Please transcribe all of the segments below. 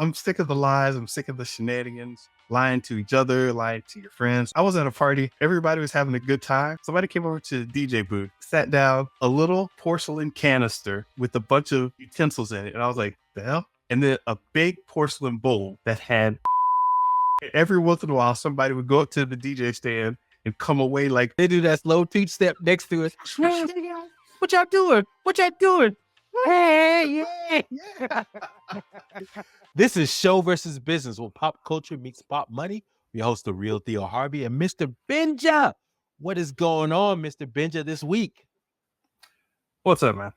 I'm sick of the lies. I'm sick of the shenanigans, lying to each other, lying to your friends. I was at a party. Everybody was having a good time. Somebody came over to the DJ booth, sat down, a little porcelain canister with a bunch of utensils in it. And I was like, the hell? And then a big porcelain bowl that had every once in a while, somebody would go up to the DJ stand and come away like they do that slow two step next to us. What y'all doing? What y'all doing? Hey, yeah. This is Show versus Business, where pop culture meets pop money. We host the real Theo Harvey and Mr. Benja. What is going on, Mr. Benja, this week? What's up, man?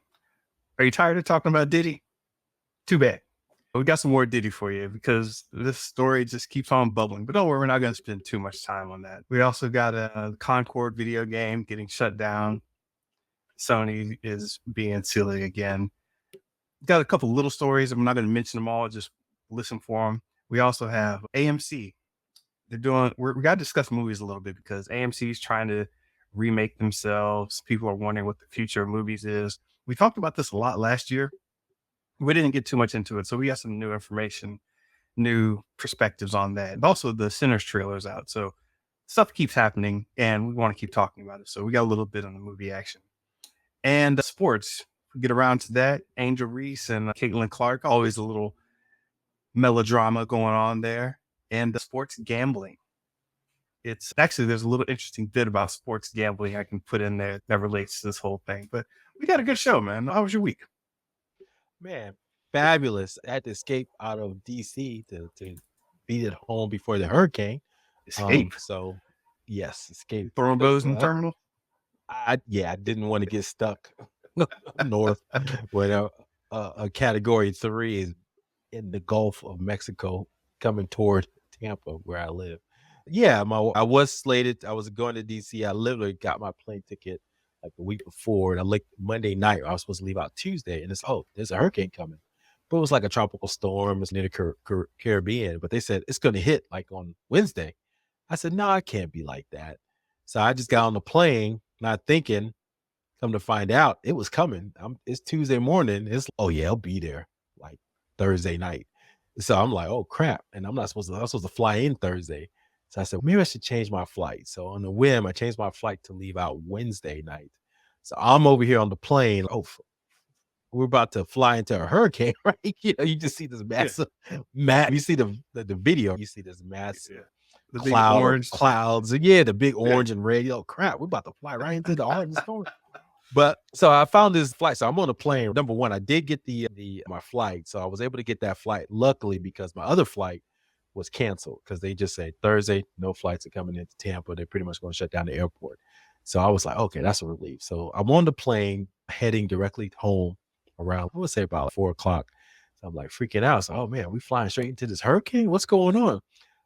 Are you tired of talking about Diddy? Too bad. We got some more Diddy for you because this story just keeps on bubbling. But don't worry, we're not going to spend too much time on that. We also got a Concord video game getting shut down. Sony is being silly again. Got a couple little stories. I'm not going to mention them all. Just listen for them. We also have AMC. We got to discuss movies a little bit because AMC is trying to remake themselves. People are wondering what the future of movies is. We talked about this a lot last year. We didn't get too much into it. So we got some new information, new perspectives on that. And also the Sinners trailer is out. So stuff keeps happening and we want to keep talking about it. So we got a little bit on the movie action. And sports, we get around to that. Angel Reese and Caitlin Clark, always a little melodrama going on there. And sports gambling. It's actually, there's a little interesting bit about sports gambling I can put in there that relates to this whole thing. But we got a good show, man. How was your week? Man, fabulous. I had to escape out of DC to be at home before the hurricane. Escape. So, yes, escape. Throwing bows in the terminal? I didn't want to get stuck north with a category 3 is in the Gulf of Mexico coming toward Tampa where I live. Yeah, I was slated. I was going to DC. I literally got my plane ticket like the week before. And I looked Monday night. I was supposed to leave out Tuesday. And there's a hurricane coming. But it was like a tropical storm. It's near the Caribbean. But they said it's going to hit like on Wednesday. I said, no, it can't be like that. So I just got on the plane, not thinking, come to find out it was coming. It's Tuesday morning. I'll be there like Thursday night. So I'm like, oh crap. And I'm supposed to fly in Thursday. So I said, maybe I should change my flight. So on the whim, I changed my flight to leave out Wednesday night. So I'm over here on the plane. Oh, we're about to fly into a hurricane, right? You just see this massive You see the video. You see this massive the big orange clouds. Yeah, the big orange and red. Oh crap, we're about to fly right into the heart of the storm. But so I found this flight. So I'm on the plane. Number one, I did get my flight. So I was able to get that flight. Luckily, because my other flight was canceled because they just said Thursday, no flights are coming into Tampa. They're pretty much going to shut down the airport. So I was like, okay, that's a relief. So I'm on the plane heading directly home around, I would say about 4 o'clock. So I'm like freaking out. So, oh man, we flying straight into this hurricane? What's going on?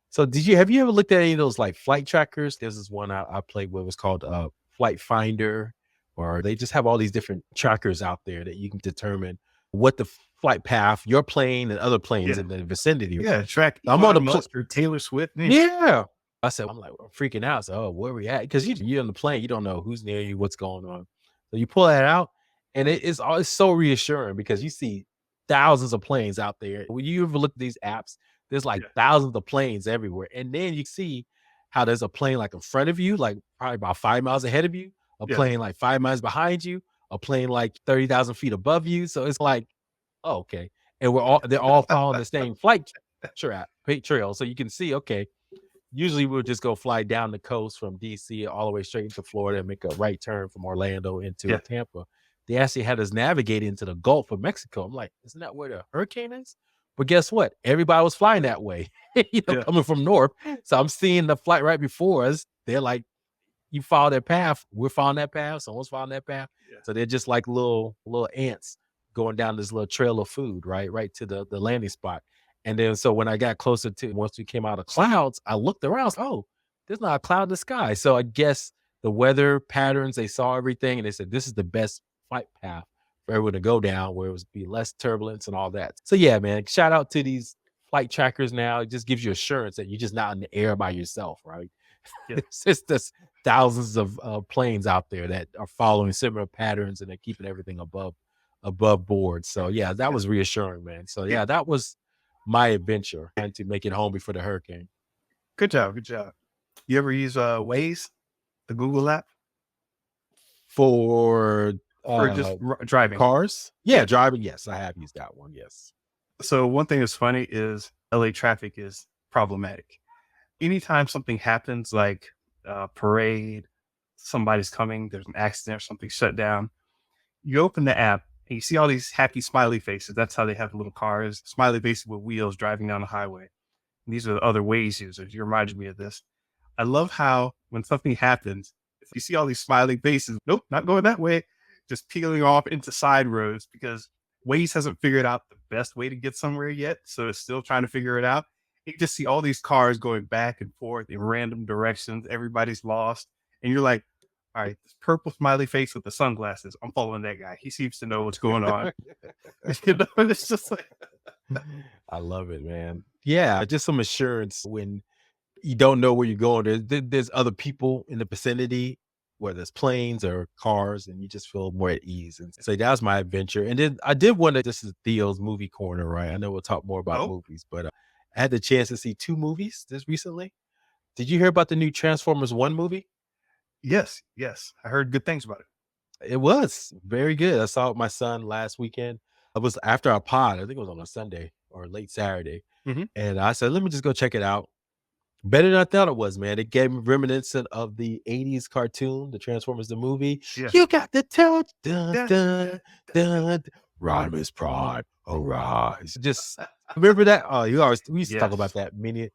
So have you ever looked at any of those like flight trackers? There's this one I played with. It was called Flight Finder, or they just have all these different trackers out there that you can determine what the flight path, your plane and other planes in the vicinity. Yeah, track. I'm on the Taylor Swift. Yeah. I'm freaking out. So, where we at? Because you're on the plane, you don't know who's near you, what's going on. So you pull that out, and it's so reassuring because you see thousands of planes out there. When you ever look at these apps, there's like thousands of planes everywhere. And then you see how there's a plane like in front of you, like probably about 5 miles ahead of you, a plane like 5 miles behind you, a plane like 30,000 feet above you. So it's like, oh, okay. And they're all following the same flight trail. So you can see, okay, usually we'll just go fly down the coast from DC all the way straight into Florida and make a right turn from Orlando into Tampa. They actually had us navigate into the Gulf of Mexico. I'm like, isn't that where the hurricane is? But guess what? Everybody was flying that way, coming from north. So I'm seeing the flight right before us. They're like, you follow that path. We're following that path. Someone's following that path. Yeah. So they're just like little ants going down this little trail of food, right to the landing spot. And then so when I got closer to, once we came out of clouds, I looked around. I was like, oh, there's not a cloud in the sky. So I guess the weather patterns, they saw everything. And they said, this is the best flight path for everyone to go down where it would be less turbulence and all that. So yeah, man, shout out to these flight trackers now. It just gives you assurance that you're just not in the air by yourself, right? Yeah. It's just thousands of planes out there that are following similar patterns and they're keeping everything above board. So yeah, that was reassuring, man. So yeah, that was my adventure trying to make it home before the hurricane. Good job. Good job. You ever use Waze, the Google app, For for just driving? cars? Yeah, driving. Yes, I have used that one. Yes. So one thing that's funny is LA traffic is problematic. Anytime something happens, like a parade, somebody's coming, there's an accident or something shut down, you open the app and you see all these happy smiley faces. That's how they have the little cars, smiley faces with wheels driving down the highway. And these are the other Waze users. You reminded me of this. I love how when something happens, you see all these smiling faces. Nope, not going that way. Just peeling off into side roads because Waze hasn't figured out the best way to get somewhere yet. So it's still trying to figure it out. You just see all these cars going back and forth in random directions. Everybody's lost. And you're like, all right, this purple smiley face with the sunglasses. I'm following that guy. He seems to know what's going on. It's just like, I love it, man. Yeah, just some assurance when you don't know where you're going. There's other people in the vicinity, whether it's planes or cars, and you just feel more at ease. And so that was my adventure. And then I did want to, this is Theo's movie corner, right? I know we'll talk more about movies, but I had the chance to see 2 movies this recently. Did you hear about the new Transformers 1 movie? yes. I heard good things about it. It was very good. I saw it with my son last weekend. It was after our pod. I think it was on a Sunday or late Saturday. Mhm. And I said, let me just go check it out. Better than I thought it was, man. It gave me reminiscent of the 80s cartoon, the Transformers, the movie. Yeah. You got the touch, dun, dun, dun, Rodimus Prime, arise. Just remember that? Oh, we used to talk about that many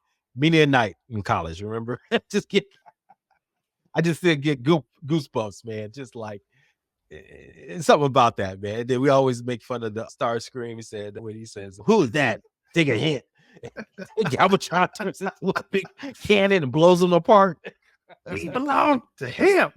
a night in college, remember? I just did get goosebumps, man. Just like something about that, man. Then we always make fun of the Starscream. He said when he says, "Who's that? Take a hint." Galvatron turns into a big cannon and blows them apart. We belong to him.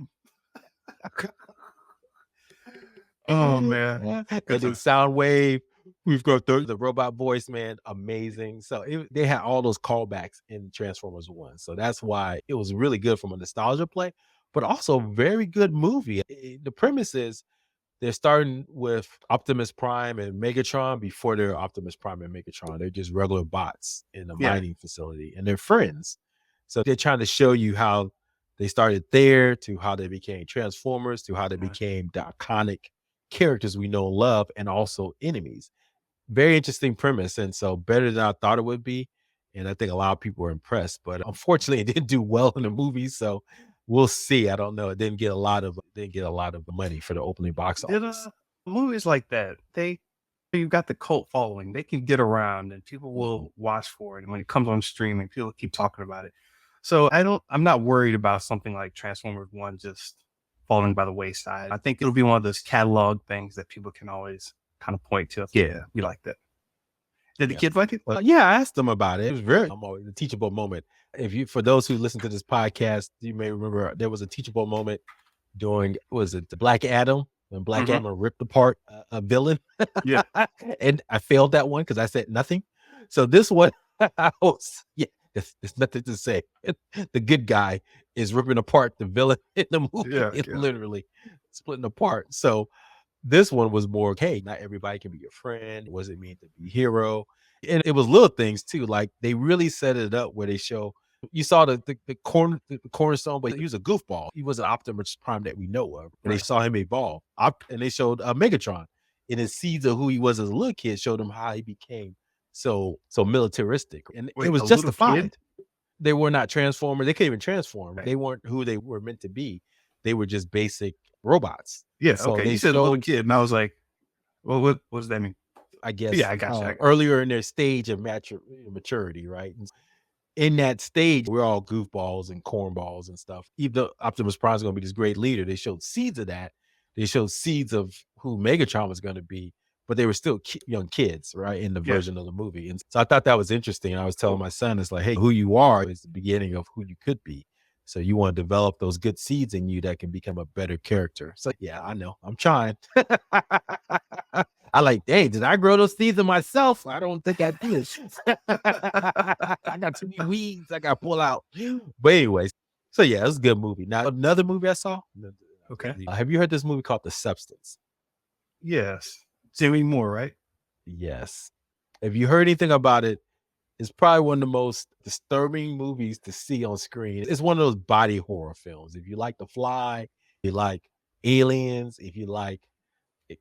Oh man. And then Soundwave, we've got the robot voice, man, amazing. So they had all those callbacks in Transformers 1. So that's why it was really good from a nostalgia play, but also very good movie. The premise is they're starting with Optimus Prime and Megatron before they're Optimus Prime and Megatron. They're just regular bots in a mining facility, and they're friends. So they're trying to show you how they started there, to how they became Transformers, to how they became the iconic characters we know and love, and also enemies. Very interesting premise, and so better than I thought it would be. And I think a lot of people were impressed, but unfortunately, it didn't do well in the movie. So we'll see. I don't know. It didn't get a lot of money for the opening box office. Movies like that, you've got the cult following. They can get around, and people will watch for it. And when it comes on streaming, people keep talking about it. So I'm not worried about something like Transformers 1 just falling by the wayside. I think it'll be one of those catalog things that people can always kind of point to. Yeah, we like that. Did the kids like it? Yeah, I asked them about it. It was very a teachable moment. For those who listen to this podcast, you may remember there was a teachable moment during, was it the Black Adam? When Black Adam ripped apart a villain. Yeah. And I failed that one because I said nothing. So this one, there's nothing to say. The good guy is ripping apart the villain in the movie. It's literally splitting apart. So this one was more, hey, not everybody can be your friend. What does it mean to be a hero? And it was little things too. Like they really set it up where they show, you saw the cornerstone, but he was a goofball. He was an Optimus Prime that we know of. And they saw him evolve. And they showed Megatron. And his seeds of who he was as a little kid showed him how he became so militaristic. And it was justified. They were not transformers. They couldn't even transform. Right. They weren't who they were meant to be. They were just basic robots. Yeah. So okay. You said a little kid, and I was like, well, what does that mean? I guess. Yeah, I got you. Earlier in their stage of maturity, right? And in that stage, we're all goofballs and cornballs and stuff. Even though Optimus Prime is going to be this great leader, they showed seeds of that. They showed seeds of who Megatron was going to be, but they were still young kids, right, in the version of the movie. And so I thought that was interesting. I was telling my son, it's like, hey, who you are is the beginning of who you could be. So you want to develop those good seeds in you that can become a better character. So yeah, I know. I'm trying. I like, hey, did I grow those seeds in myself? I don't think I did. I got too many weeds I got to pull out. But anyways, so yeah, it was a good movie. Now, another movie I saw. Okay. Have you heard this movie called The Substance? Yes. Demi Moore, right? Yes. If you heard anything about it, it's probably one of the most disturbing movies to see on screen. It's one of those body horror films. If you like The Fly, you like Aliens, if you like,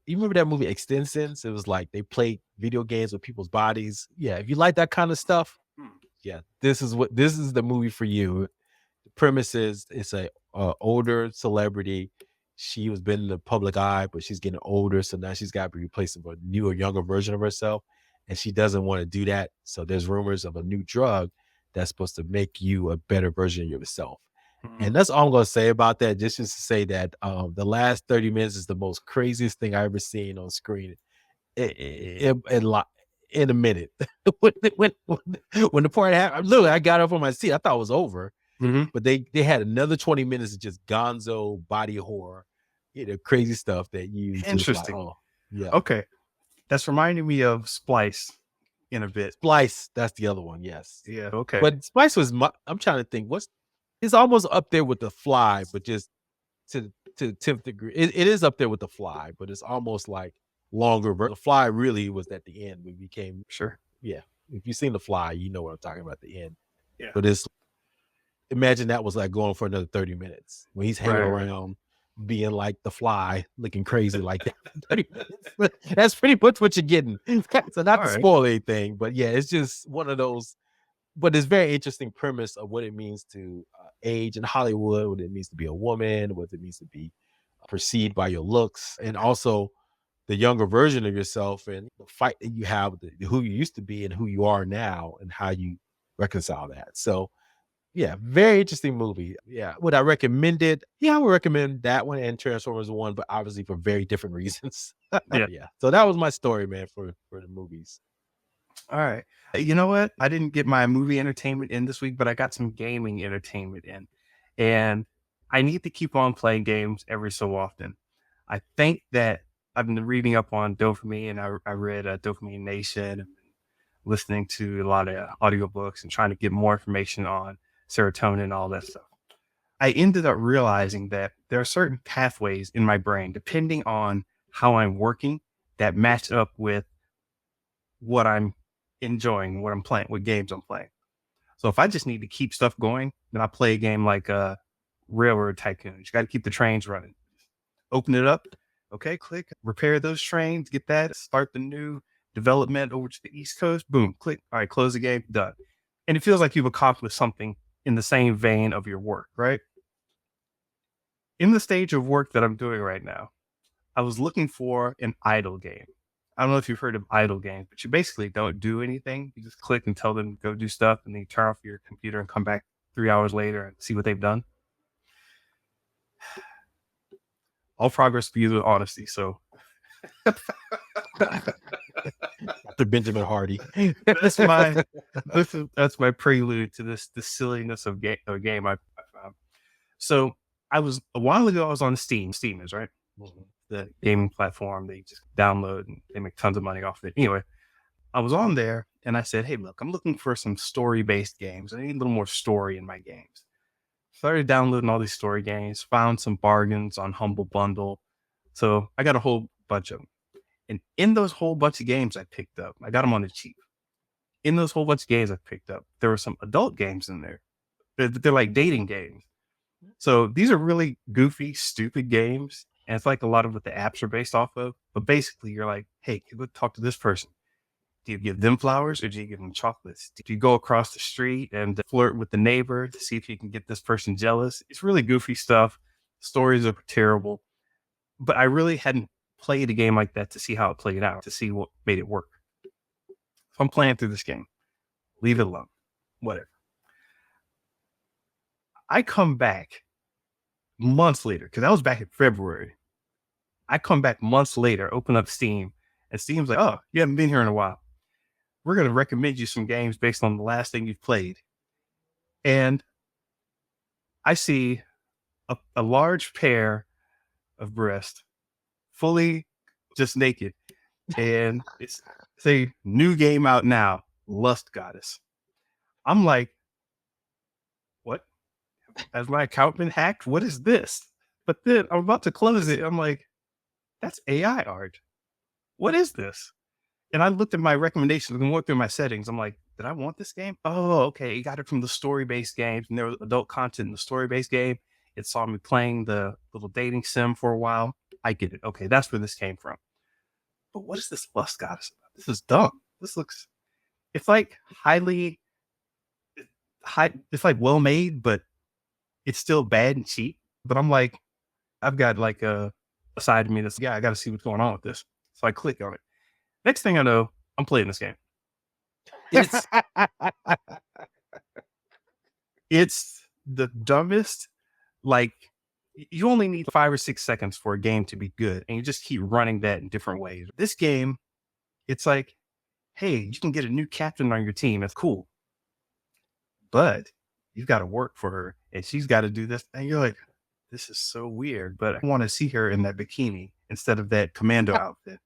you remember that movie Extensions? It was like they played video games with people's bodies. Yeah, if you like that kind of stuff, yeah, this is the movie for you. The premise is it's a older celebrity. She was been in the public eye, but she's getting older, so now she's got to be replaced with a newer, younger version of herself, and she doesn't want to do that. So there's rumors of a new drug that's supposed to make you a better version of yourself. And that's all I'm going to say about that. Just to say that the last 30 minutes is the most craziest thing I ever seen on screen in a minute. when the part happened, literally, I got up on my seat. I thought it was over. But they had another 20 minutes of just gonzo body horror, crazy stuff that you Interesting. Just like, yeah. Okay. That's reminding me of Splice in a bit. Splice, that's the other one, yes. Yeah, okay. But Splice was I'm trying to think, it's almost up there with The Fly, but just to 10th degree. It is up there with The Fly, but it's almost like longer. The Fly really was at the end. We became sure. Yeah. If you've seen The Fly, you know what I'm talking about at the end. Yeah. But imagine that was like going for another 30 minutes when he's hanging around being like The Fly, looking crazy like that. 30 minutes. That's pretty much what you're getting. So not to spoil anything, but yeah, it's just one of those. But it's very interesting premise of what it means to age in Hollywood, what it means to be a woman, what it means to be perceived by your looks, and also the younger version of yourself and the fight that you have with who you used to be and who you are now and how you reconcile that. So yeah, very interesting movie. Yeah. Would I recommend it? Yeah, I would recommend that one and Transformers 1, but obviously for very different reasons. Yeah. So that was my story, man, for the movies. All right. You know what? I didn't get my movie entertainment in this week, but I got some gaming entertainment in. And I need to keep on playing games every so often. I think that I've been reading up on dopamine, and I read Dopamine Nation, and listening to a lot of audiobooks and trying to get more information on serotonin and all that stuff. I ended up realizing that there are certain pathways in my brain, depending on how I'm working, that match up with what I'm enjoying, what I'm playing, what games I'm playing. So if I just need to keep stuff going, then I play a game like Railroad Tycoon. You got to keep the trains running. Open it up. Okay, click, repair those trains, get that, start the new development over to the East Coast. Boom, click. All right, close the game, done. And it feels like you've accomplished something in the same vein of your work, right? In the stage of work that I'm doing right now, I was looking for an idle game. I don't know if you've heard of idle games, but you basically don't do anything. You just click and tell them to go do stuff, and then you turn off your computer and come back 3 hours later and see what they've done. All progress begins with honesty. So Dr. Benjamin Hardy. that's my prelude to the silliness of a game I found. So a while ago I was on Steam. Steam is right. The gaming platform. They just download and they make tons of money off of it. Anyway, I was on there and I said, hey, look, I'm looking for some story-based games. I need a little more story in my games. Started downloading all these story games, found some bargains on Humble Bundle. So I got a whole bunch of them. And in those whole bunch of games I picked up, I got them on the cheap. In those whole bunch of games I picked up, there were some adult games in there. They're like dating games. So these are really goofy, stupid games. And it's like a lot of what the apps are based off of. But basically, you're like, hey, go talk to this person. Do you give them flowers or do you give them chocolates? Do you go across the street and flirt with the neighbor to see if you can get this person jealous? It's really goofy stuff. Stories are terrible. But I really hadn't played a game like that to see how it played out, to see what made it work. So I'm playing through this game. Leave it alone. Whatever. I come back months later, because that was back in February. I come back months later, open up Steam, and Steam's like, oh, you haven't been here in a while. We're going to recommend you some games based on the last thing you've played. And I see a large pair of breasts, fully just naked. And it's a new game out now, Lust Goddess. I'm like, what? Has my account been hacked? What is this? But then I'm about to close it. I'm like, that's AI art. What is this? And I looked at my recommendations and went through my settings. I'm like, did I want this game? Oh, okay. You got it from the story-based games, and there was adult content in the story-based game. It saw me playing the little dating sim for a while. I get it. Okay, that's where this came from. But what is this lust goddess about? This is dumb. This looks, it's like it's like well made, but it's still bad and cheap. But I'm like, I've got like a side of me that's, yeah, I got to see what's going on with this. So I click on it. Next thing I know, I'm playing this game. It's it's the dumbest. Like, you only need 5 or 6 seconds for a game to be good, and you just keep running that in different ways. This game, it's like, hey, you can get a new captain on your team. That's cool, but you've got to work for her, and she's got to do this. And you're like, this is so weird, but I want to see her in that bikini instead of that commando outfit.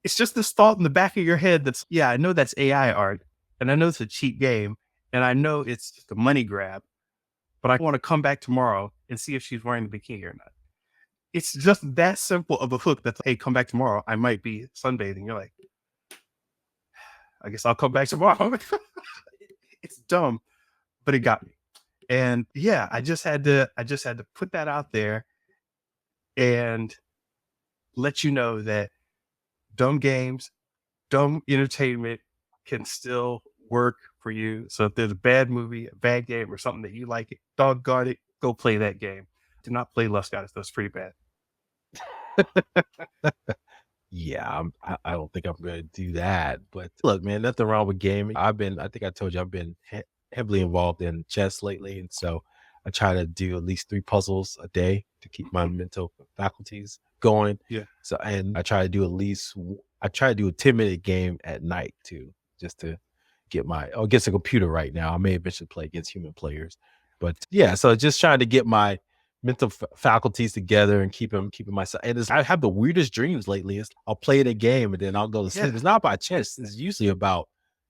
It's just this thought in the back of your head that's, yeah, I know that's AI art, and I know it's a cheap game, and I know it's just a money grab, but I want to come back tomorrow and see if she's wearing the bikini or not. It's just that simple of a hook that's, hey, come back tomorrow. I might be sunbathing. You're like, I guess I'll come back tomorrow. It's dumb, but it got me. And yeah, I just had to put that out there and let you know that dumb games, dumb entertainment can still work for you. So if there's a bad movie, a bad game, or something that you like, it, doggone it, go play that game. Do not play Lust Goddess. That's pretty bad. Yeah, I don't think I'm going to do that. But look, man, nothing wrong with gaming. I think I told you I've been heavily involved in chess lately. And so I try to do at least 3 puzzles a day to keep my mental faculties going. Yeah. So, and I try to do a 10-minute game at night too, just to get against a computer right now. I may eventually play against human players. But yeah, so just trying to get my mental faculties together and keeping myself. And I have the weirdest dreams lately. I'll play a game and then I'll go to sleep. Yeah. It's not about chess. It's usually about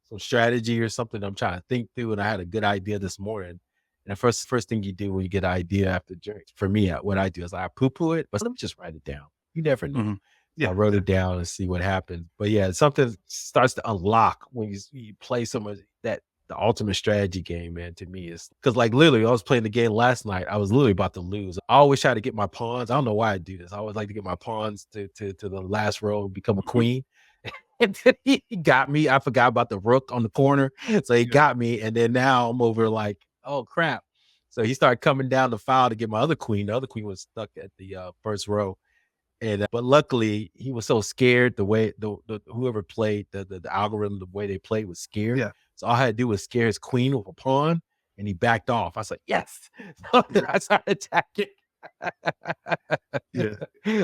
some strategy or something I'm trying to think through. And I had a good idea this morning. And the first thing you do when you get an idea after drinks, for me, what I do is I poo-poo it, but let me just write it down. You never know. Mm-hmm. Yeah, I wrote it down and see what happens. But yeah, something starts to unlock when you play some of that. The ultimate strategy game, man, to me is because, like, literally, I was playing the game last night. I was literally about to lose. I always try to get my pawns. I don't know why I do this. I always like to get my pawns to the last row and become a queen. And then he got me. I forgot about the rook on the corner. So he got me. And then now I'm over like, oh, crap. So he started coming down the file to get my other queen. The other queen was stuck at the first row. And but luckily, he was so scared. The way the whoever played the algorithm, the way they played was scared. Yeah. So all I had to do was scare his queen with a pawn, and he backed off. I was like, yes. So then I started attacking. Yeah.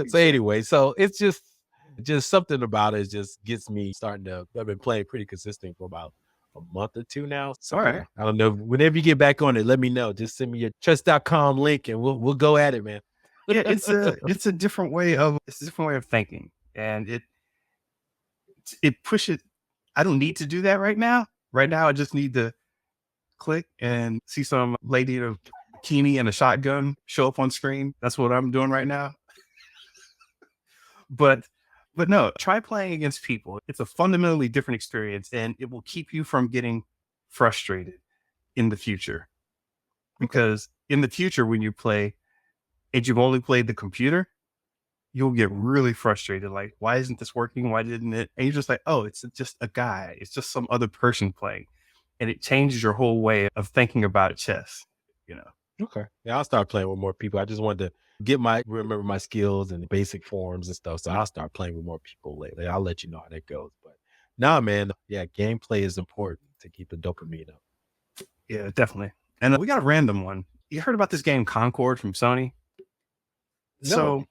So anyway, so it's just something about it just gets me starting to. I've been playing pretty consistent for about a month or 2 now. So all right. I don't know. Whenever you get back on it, let me know. Just send me your chess.com link, and we'll go at it, man. Yeah, it's a different way of thinking, and it pushes. I don't need to do that right now. Right now, I just need to click and see some lady in a bikini and a shotgun show up on screen. That's what I'm doing right now. But no, try playing against people. It's a fundamentally different experience, and it will keep you from getting frustrated in the future. Because in the future, when you play and you've only played the computer, you'll get really frustrated. Like, why isn't this working? Why didn't it? And you're just like, oh, it's just a guy. It's just some other person playing. And it changes your whole way of thinking about chess, you know? Okay. Yeah, I'll start playing with more people. I just wanted to remember my skills and basic forms and stuff. So I'll start playing with more people lately. I'll let you know how that goes. But nah, man, yeah, gameplay is important to keep the dopamine up. Yeah, definitely. And we got a random one. You heard about this game Concord from Sony? No. So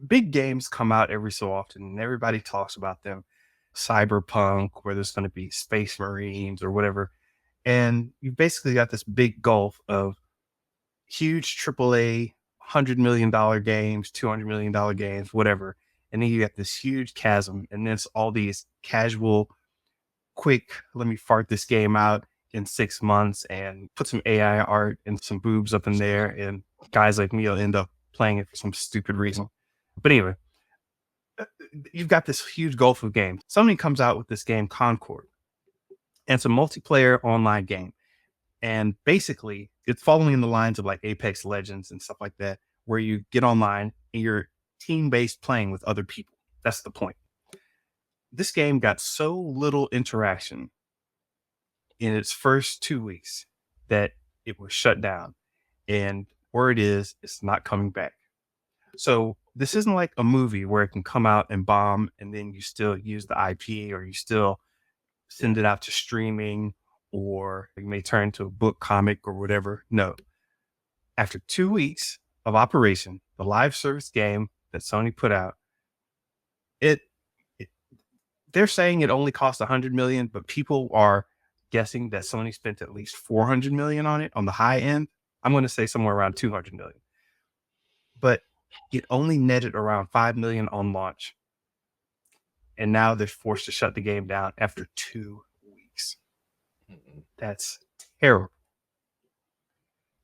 big games come out every so often and everybody talks about them. Cyberpunk, where there's going to be space marines or whatever. And you've basically got this big gulf of huge AAA, $100 million games, $200 million games, whatever. And then you got this huge chasm, and then it's all these casual, quick, let me fart this game out in 6 months and put some AI art and some boobs up in there. And guys like me will end up playing it for some stupid reason. But anyway, you've got this huge gulf of games. Sony comes out with this game, Concord, and it's a multiplayer online game. And basically, it's following the lines of like Apex Legends and stuff like that, where you get online and you're team-based playing with other people. That's the point. This game got so little interaction in its first 2 weeks that it was shut down. And word is, it's not coming back. So this isn't like a movie where it can come out and bomb and then you still use the IP or you still send it out to streaming or it may turn into a book, comic, or whatever. No. After 2 weeks of operation, the live service game that Sony put out, they're saying it only cost $100 million, but people are guessing that Sony spent at least $400 million on it on the high end. I'm going to say somewhere around $200 million. But it only netted around $5 million on launch. And now they're forced to shut the game down after 2 weeks. That's terrible.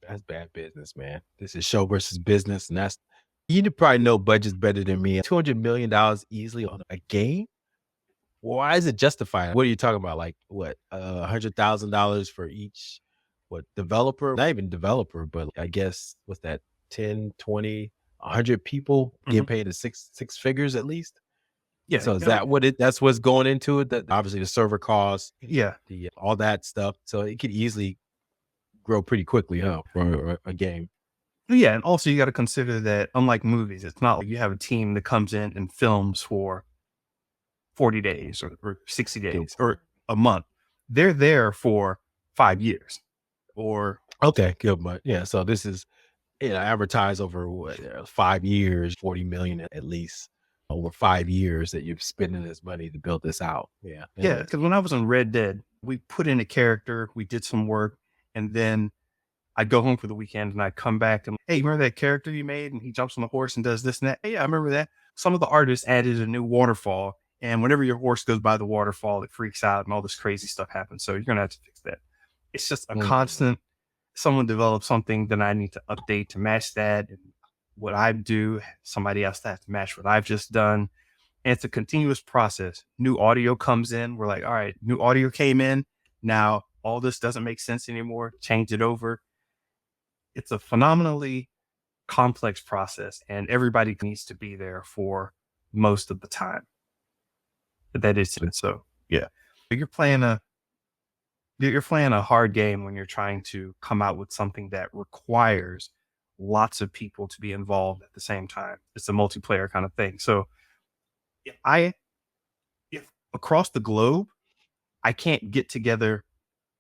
That's bad business, man. This is show versus business. And that's, you probably know budgets better than me. $200 million easily on a game? Why is it justified? What are you talking about? Like what? $100,000 for each, developer? Not even developer, but I guess what's that? 10, 20, 100 people get paid at six figures at least. Yeah. So is that that's what's going into it? That obviously the server costs, yeah, all that stuff. So it could easily grow pretty quickly, huh? For a game. Yeah, and also you got to consider that unlike movies, it's not like you have a team that comes in and films for 40 days or 60 days or a month. They're there for 5 years or. Okay, good. But yeah, so this is, advertise over 5 years, 40 million at least over 5 years that you're spending this money to build this out. Yeah. Yeah, because when I was on Red Dead, we put in a character, we did some work, and then I'd go home for the weekend and I'd come back and, hey, remember that character you made? And he jumps on the horse and does this and that. Hey, yeah, I remember that. Some of the artists added a new waterfall. And whenever your horse goes by the waterfall, it freaks out and all this crazy stuff happens. So you're going to have to fix that. It's just a constant, someone develops something, then I need to update to match that. And what I do, somebody else has to match what I've just done. And it's a continuous process. New audio comes in. We're like, all right, new audio came in. Now all this doesn't make sense anymore. Change it over. It's a phenomenally complex process and everybody needs to be there for most of the time. That is it. So yeah, you're playing a hard game when you're trying to come out with something that requires lots of people to be involved at the same time. It's a multiplayer kind of thing. So if across the globe, I can't get together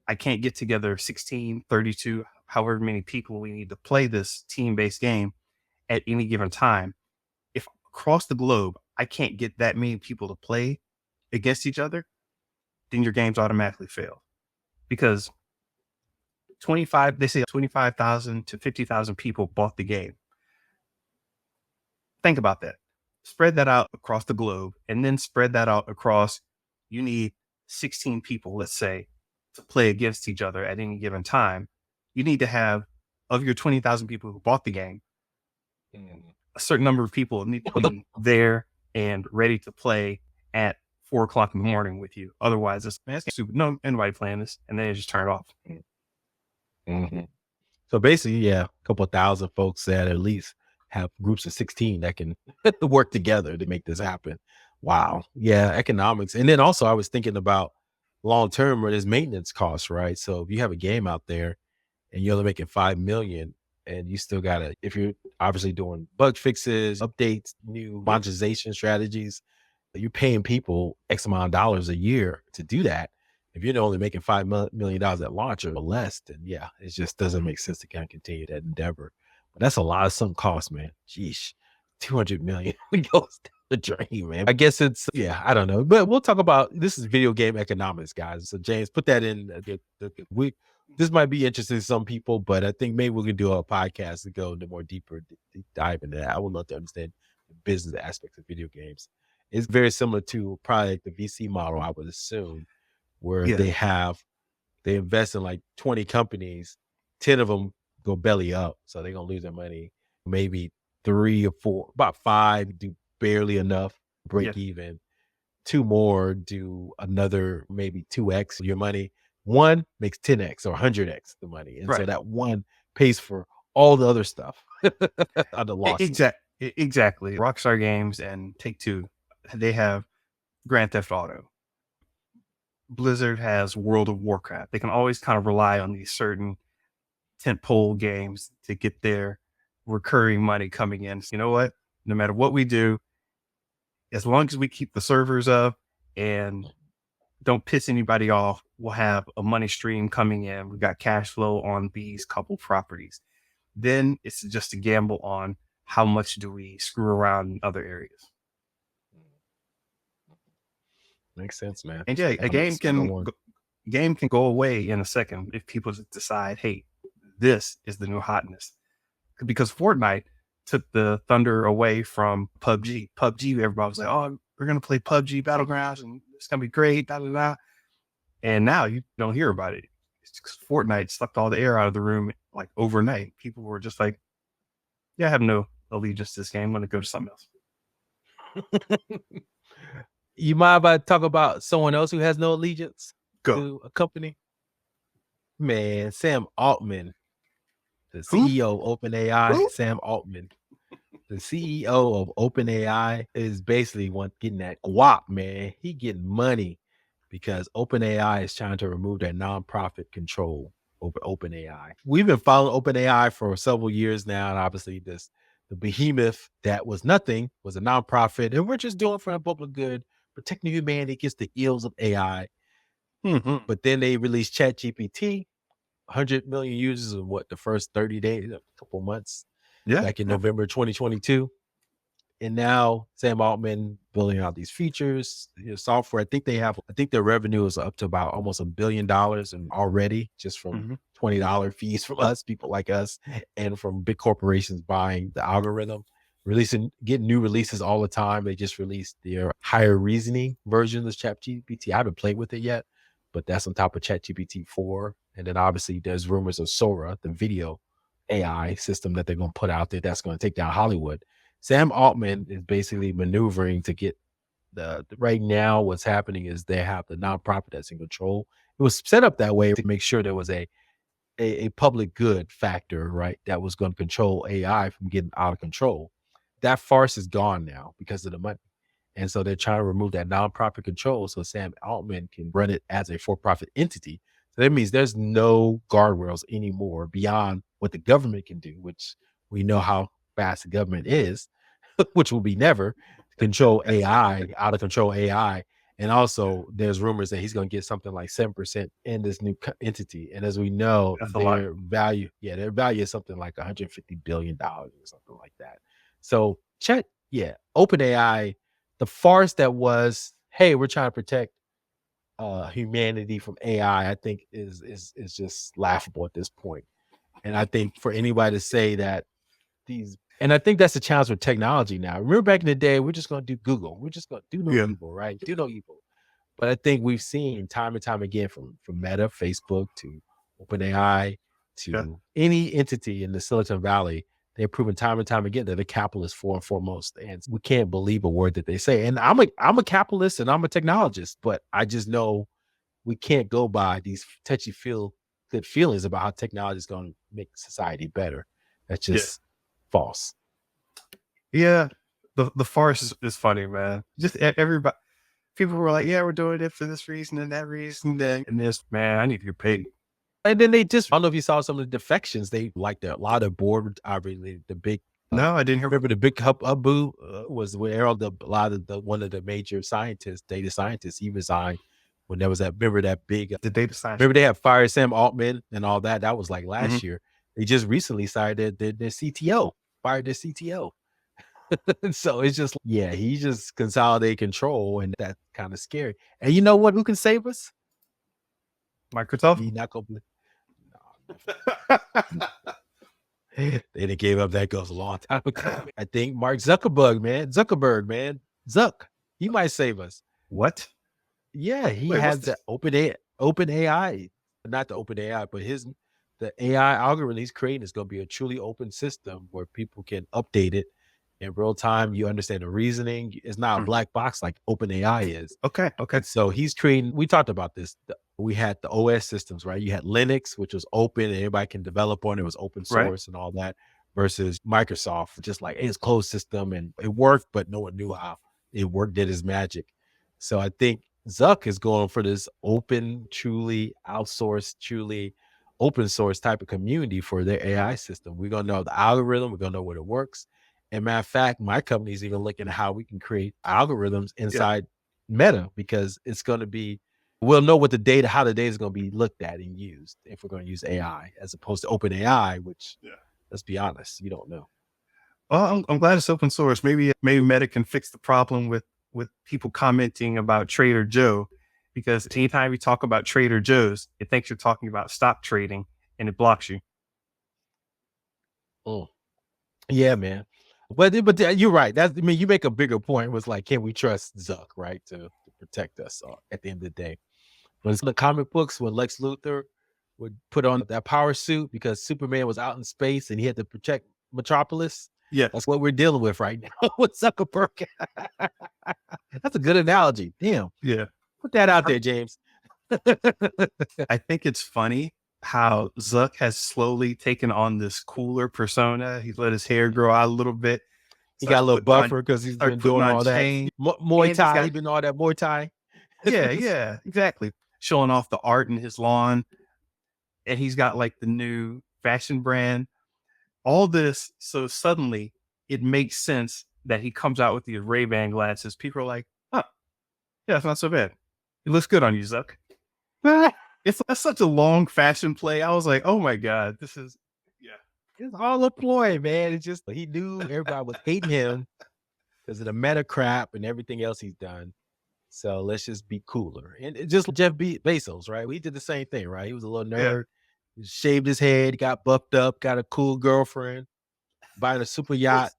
16, 32, however many people we need to play this team-based game at any given time. If across the globe, I can't get that many people to play against each other, then your games automatically fail. Because they say 25,000 to 50,000 people bought the game. Think about that. Spread that out across the globe and then spread that out across, you need 16 people, let's say, to play against each other at any given time. You need to have, of your 20,000 people who bought the game, a certain number of people need to be there and ready to play at 4 o'clock in the morning with you. Otherwise, it's stupid. No, anybody playing this, and then they just turn it off. So basically, yeah, a couple of thousand folks that at least have groups of 16 that can work together to make this happen. Wow. Yeah, economics. And then also I was thinking about long term where there's maintenance costs, right? So if you have a game out there and you're only making 5 million and you still gotta, if you're obviously doing bug fixes, updates, new monetization strategies, you're paying people X amount of dollars a year to do that. If you're only making $5 million at launch or less, then yeah, it just doesn't make sense to kind of continue that endeavor. But that's a lot of sunk cost, man. Jeez, 200 million goes down the drain, man. I guess it's, yeah, I don't know. But we'll talk about, this is video game economics, guys. So James, put that in. This might be interesting to some people, but I think maybe we can do a podcast to go into more deep dive into that. I would love to understand the business aspects of video games. It's very similar to probably like the VC model, I would assume, where they invest in like 20 companies, 10 of them go belly up. So they're going to lose their money. Maybe 3 or 4, about 5 do barely enough, break even. 2 more do another maybe 2x your money. 1 makes 10x or 100x the money. And so Right. that 1 pays for all the other stuff on the losses. Exactly. Rockstar Games and Take-Two, they have Grand Theft Auto. Blizzard has World of Warcraft. They can always kind of rely on these certain tentpole games to get their recurring money coming in. So you know what? No matter what we do, as long as we keep the servers up and don't piss anybody off, we'll have a money stream coming in. We've got cash flow on these couple properties. Then it's just a gamble on how much do we screw around in other areas. Makes sense, man. And yeah, a game can go away in a second if people just decide, hey, this is the new hotness. Because Fortnite took the thunder away from PUBG. PUBG, everybody was like, oh, we're going to play PUBG Battlegrounds and it's going to be great, blah, blah, blah. And now you don't hear about it. It's because Fortnite sucked all the air out of the room like overnight. People were just like, yeah, I have no allegiance to this game. I'm going to go to something else. You mind if I talk about someone else who has no allegiance to a company? Man, Sam Altman, the CEO of OpenAI. Sam Altman, the CEO of OpenAI, is basically getting that guap, man. He getting money because OpenAI is trying to remove their nonprofit control over OpenAI. We've been following OpenAI for several years now, and obviously the behemoth that was nothing was a nonprofit, and we're just doing it for the public good, protecting humanity against the ills of AI. But then they released ChatGPT, 100 million users in the first 30 days, a couple months, back in November 2022. And now Sam Altman building out these features, software. I think their revenue is up to about almost $1 billion and already just from $20 fees from us, people like us, and from big corporations buying the algorithm, getting new releases all the time. They just released their higher reasoning version of ChatGPT. I haven't played with it yet, but that's on top of ChatGPT 4. And then obviously there's rumors of Sora, the video AI system that they're going to put out there that's going to take down Hollywood. Sam Altman is basically maneuvering to get right now what's happening is they have the nonprofit that's in control. It was set up that way to make sure there was a public good factor, right? That was going to control AI from getting out of control. That farce is gone now because of the money. And so they're trying to remove that nonprofit control so Sam Altman can run it as a for-profit entity. So that means there's no guardrails anymore beyond what the government can do, which we know how fast the government is, which will be never control AI, out of control AI. And also there's rumors that he's going to get something like 7% in this new entity. And as we know, their value is something like $150 billion or something like that. So OpenAI, the farce that was, hey, we're trying to protect humanity from AI, I think is just laughable at this point. And I think for anybody to say that and I think that's the challenge with technology now. Remember back in the day, we're just going to do Google. We're just going to do no evil, right? Do no evil. But I think we've seen time and time again from Meta, Facebook to OpenAI to any entity in the Silicon Valley, they've proven time and time again that they're capitalists for and foremost. And we can't believe a word that they say. And I'm a capitalist and I'm a technologist, but I just know we can't go by these good feelings about how technology is going to make society better. That's just false. Yeah, the farce is funny, man. Just everybody, people were like, "Yeah, we're doing it for this reason and that reason." And this, man, I need to get paid. And then I don't know if you saw some of the defections. They like a lot of board. The big. No, I didn't hear. Remember the big hubbub was where one of the major scientists, data scientists, he resigned when there was that. Remember that big the data science. Remember they had fired Sam Altman and all that. That was like last year. They just recently fired their CTO. Fired their CTO. So it's just, he just consolidated control, and that's kind of scary. And you know what? Who can save us? Microsoft? You're not gonna they done gave up that goes a long time ago. I think Mark Zuckerberg, man. Zuck. He might save us. What? Yeah, he has the OpenAI, not the OpenAI, but the AI algorithm he's creating is going to be a truly open system where people can update it in real time. You understand the reasoning. It's not a black box like OpenAI is. Okay. And so he's creating, we talked about this. We had the OS systems, right? You had Linux, which was open and everybody can develop on it. It was open Right. source and all that, versus Microsoft, just like it's closed system and it worked, but no one knew how it worked, did his magic. So I think Zuck is going for this open, truly outsourced, truly open source type of community for their AI system. We're going to know the algorithm. We're going to know what it works. And matter of fact, my company is even looking at how we can create algorithms inside Meta, because it's going to be, we'll know what the data, how the data is going to be looked at and used if we're going to use AI as opposed to OpenAI, which, let's be honest, you don't know. Well, I'm glad it's open source. Maybe Meta can fix the problem with people commenting about Trader Joe, because anytime you talk about Trader Joe's, it thinks you're talking about stock trading and it blocks you. Yeah, man. But you're right. That's, I mean, you make a bigger point. It was like, can we trust Zuck, right, to protect us at the end of the day? When it's in the comic books, when Lex Luthor would put on that power suit because Superman was out in space and he had to protect Metropolis. Yeah, that's what we're dealing with right now with Zuckerberg. That's a good analogy. Damn. Yeah. Put that out there, James. I think it's funny how Zuck has slowly taken on this cooler persona. He's let his hair grow out a little bit. He got a little buffer because he's been doing all that. Muay Thai. He's been all that Muay Thai. Yeah, exactly. Showing off the art in his lawn. And he's got like the new fashion brand. All this. So suddenly it makes sense that he comes out with these Ray-Ban glasses. People are like, oh, yeah, it's not so bad. It looks good on you, Zuck. That's such a long fashion play. I was like, oh my God, this is, it's all a ploy, man. It's just, he knew everybody was hating him because of the meta crap and everything else he's done. So let's just be cooler. And it just Jeff Bezos, right? We did the same thing, right? He was a little nerd. He shaved his head, got buffed up, got a cool girlfriend, buying a super yacht.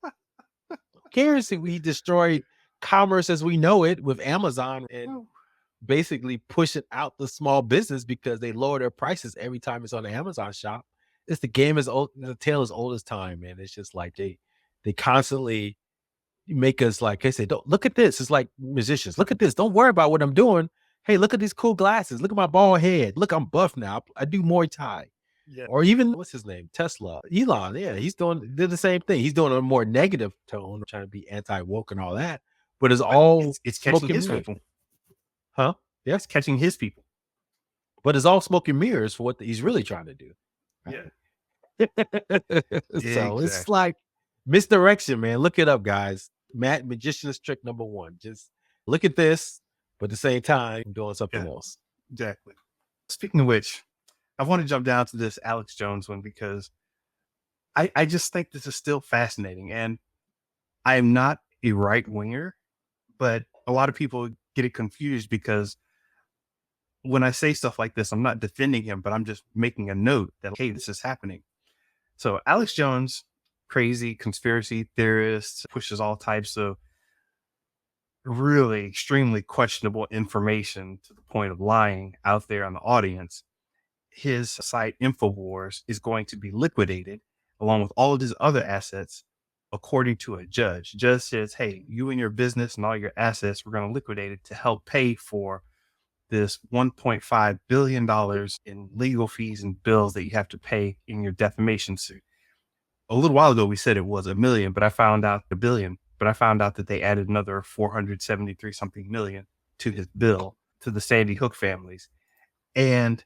Who cares if he destroyed commerce as we know it with Amazon and basically pushing out the small business because they lower their prices every time it's on the Amazon shop. It's the game is old, the tale is old as time, man. It's just like they constantly make us like, they say, don't look at this. It's like musicians. Look at this. Don't worry about what I'm doing. Hey, look at these cool glasses. Look at my bald head. Look, I'm buff now. I do Muay Thai. Yeah. Or even, what's his name? Tesla. Elon. Yeah, did the same thing. He's doing a more negative tone, trying to be anti-woke and all that. But it's catching his people. Huh? Yeah, it's catching his people. But it's all smoke and mirrors for what he's really trying to do. Right? Yeah. So it's like misdirection, man. Look it up, guys. Magician's trick number 1. Just look at this, but at the same time, doing something else. Exactly. Speaking of which, I want to jump down to this Alex Jones one because I just think this is still fascinating. And I am not a right winger, but a lot of people get it confused because when I say stuff like this, I'm not defending him, but I'm just making a note that, hey, this is happening. So Alex Jones, crazy conspiracy theorist, pushes all types of really extremely questionable information to the point of lying out there on the audience. His site InfoWars is going to be liquidated along with all of his other assets, according to a judge. Judge says, hey, you and your business and all your assets, we're going to liquidate it to help pay for this $1.5 billion in legal fees and bills that you have to pay in your defamation suit. A little while ago, we said it was $1 billion, but I found out that they added another 473 something million to his bill to the Sandy Hook families. And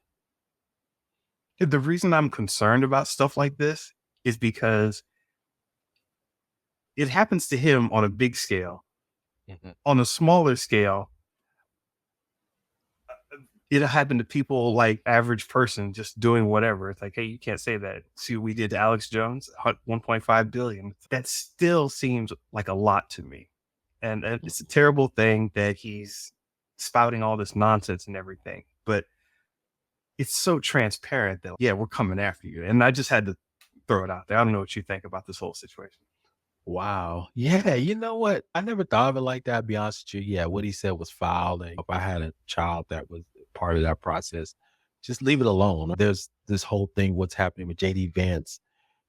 the reason I'm concerned about stuff like this is because it happens to him on a big scale. Mm-hmm. On a smaller scale, it'll happen to people like average person just doing whatever. It's like, hey, you can't say that. See what we did to Alex Jones, 1.5 billion. That still seems like a lot to me. And it's a terrible thing that he's spouting all this nonsense and everything. But it's so transparent that, yeah, we're coming after you. And I just had to throw it out there. I don't know what you think about this whole situation. Wow. Yeah. You know what? I never thought of it like that, to be honest with you. Yeah. What he said was foul. And if I had a child that was part of that process, just leave it alone. There's this whole thing, what's happening with JD Vance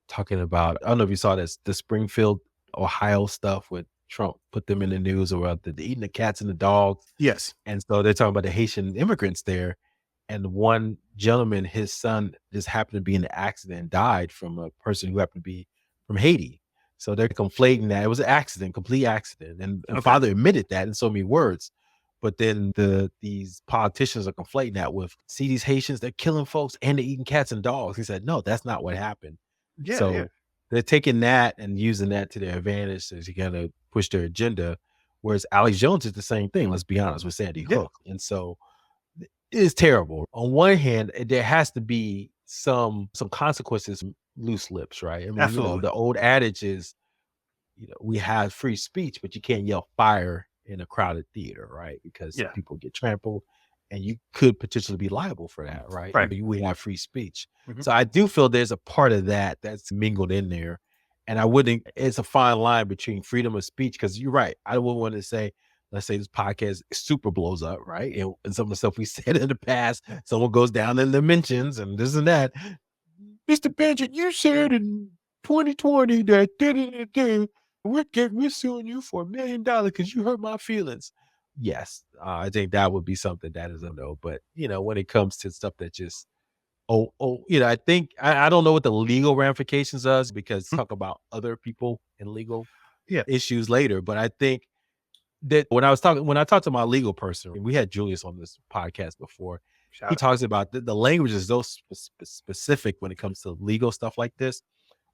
talking about, I don't know if you saw this, the Springfield Ohio stuff with Trump put them in the news about the eating the cats and the dogs. Yes. And so they're talking about the Haitian immigrants there. And one gentleman, his son just happened to be in an accident and died from a person who happened to be from Haiti. So they're conflating that. It was an accident, complete accident. And Okay. father admitted that in so many words. But then these politicians are conflating that with, see these Haitians, they're killing folks and they're eating cats and dogs. He said, no, that's not what happened. Yeah. So Yeah. they're taking that and using that to their advantage to kind of push their agenda. Whereas Alex Jones is the same thing, let's be honest, with Sandy Yeah. Hook. And so it is terrible. On one hand, there has to be some consequences, loose lips, right? I mean, Absolutely. the old adage is, we have free speech, but you can't yell fire in a crowded theater, right? Because Yeah. people get trampled and you could potentially be liable for that, right? Right. But we have free speech. Mhm. So I do feel there's a part of that that's mingled in there. And I wouldn't, it's a fine line between freedom of speech, because you're right. I wouldn't want to say, let's say this podcast super blows up, right? And some of the stuff we said in the past, someone goes down in the mentions and this and that. Mr. Benja, you said in 2020 that we're suing you for $1 million because you hurt my feelings. Yes, I think that would be something that is a no. But when it comes to stuff that just I think I don't know what the legal ramifications is, because talk about other people and legal Yeah. issues later. But I think that when I talked to my legal person, we had Julius on this podcast before. Shout He out. talks about the language is so specific when it comes to legal stuff like this,